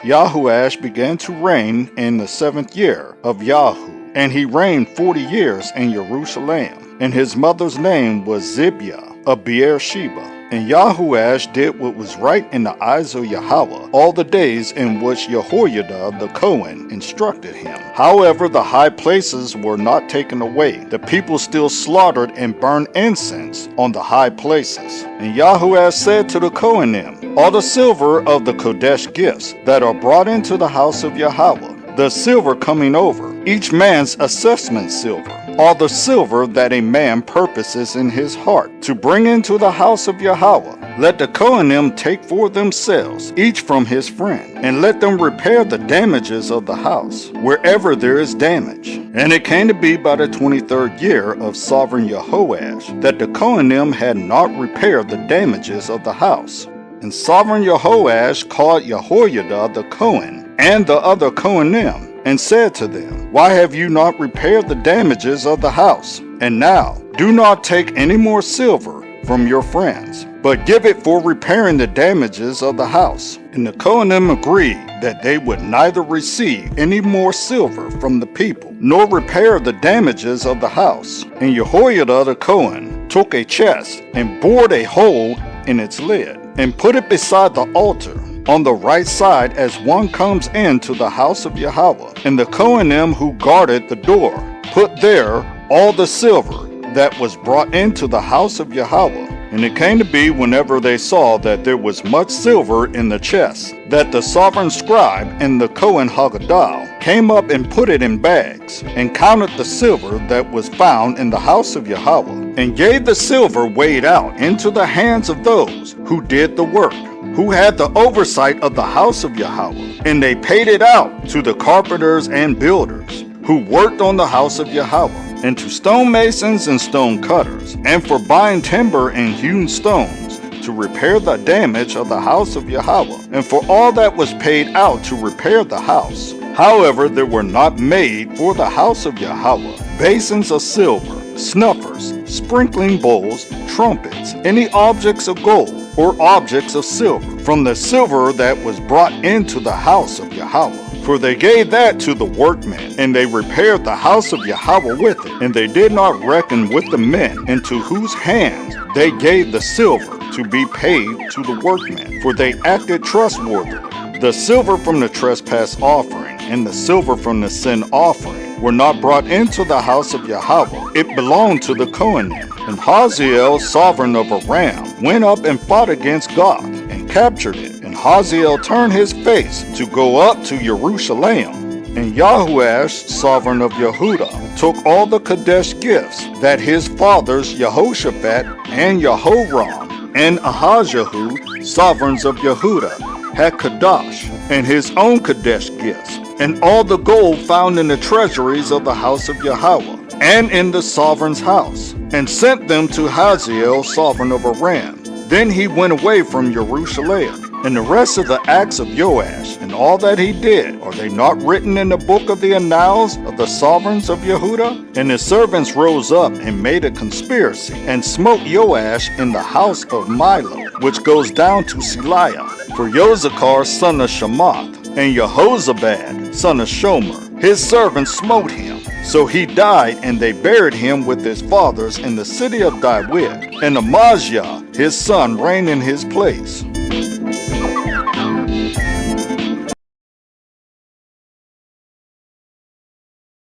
Yahuash began to reign in the 7th year of Yahu, and he reigned 40 years in Jerusalem. And his mother's name was Zibiah of Beersheba. And Yahuash did what was right in the eyes of Yahweh all the days in which Jehoiada the Cohen instructed him. However, the high places were not taken away. The people still slaughtered and burned incense on the high places. And Yahuash said to the Kohanim, all the silver of the Kodesh gifts that are brought into the house of Yahweh, the silver coming over, each man's assessment silver, all the silver that a man purposes in his heart to bring into the house of Yahweh, let the Kohanim take for themselves, each from his friend, and let them repair the damages of the house, wherever there is damage. And it came to be by the 23rd year of sovereign Jehoash, that the Kohanim had not repaired the damages of the house. And sovereign Jehoash called Jehoiada the Cohen, and the other Kohanim, and said to them, why have you not repaired the damages of the house? And now, do not take any more silver from your friends, but give it for repairing the damages of the house. And the Kohanim agreed that they would neither receive any more silver from the people, nor repair the damages of the house. And Jehoiada the Cohen took a chest and bored a hole in its lid, and put it beside the altar, on the right side as one comes into the house of Yahweh. And the Kohanim who guarded the door put there all the silver that was brought into the house of Yahweh. And it came to be, whenever they saw that there was much silver in the chest, that the sovereign scribe and the Kohen Haggadah came up and put it in bags, and counted the silver that was found in the house of Yahweh, and gave the silver weighed out into the hands of those who did the work, who had the oversight of the house of Yahweh. And they paid it out to the carpenters and builders who worked on the house of Yahweh, and to stonemasons and stone cutters, and for buying timber and hewn stones to repair the damage of the house of Yahweh, and for all that was paid out to repair the house. However, there were not made for the house of Yahweh basins of silver, snuffers, sprinkling bowls, trumpets, any objects of gold, or objects of silver, from the silver that was brought into the house of Yahweh. For they gave that to the workmen, and they repaired the house of Yahweh with it. And they did not reckon with the men into whose hands they gave the silver to be paid to the workmen, for they acted trustworthily. The silver from the trespass offering and the silver from the sin offering were not brought into the house of Yahweh. It belonged to the Kohanim. And Hazael, sovereign of Aram, went up and fought against Goth, and captured it. And Hazael turned his face to go up to Jerusalem. And Yahuash, sovereign of Yehuda, took all the Kadesh gifts that his fathers Jehoshaphat and Jehoram and Ahijah, sovereigns of Yehuda, had Kadosh, and his own Kadesh gifts, and all the gold found in the treasuries of the house of Yahweh, and in the sovereign's house, and sent them to Hazael, sovereign of Aram. Then he went away from Jerusalem. And the rest of the acts of Joash, and all that he did, are they not written in the book of the annals of the sovereigns of Yehuda? And his servants rose up and made a conspiracy, and smote Joash in the house of Milo, which goes down to Seliah. For Jozachar, son of Shamath, and Jehozabad, son of Shomer, his servants smote him. So he died, and they buried him with his fathers in the city of David. And Amaziah, his son, reigned in his place.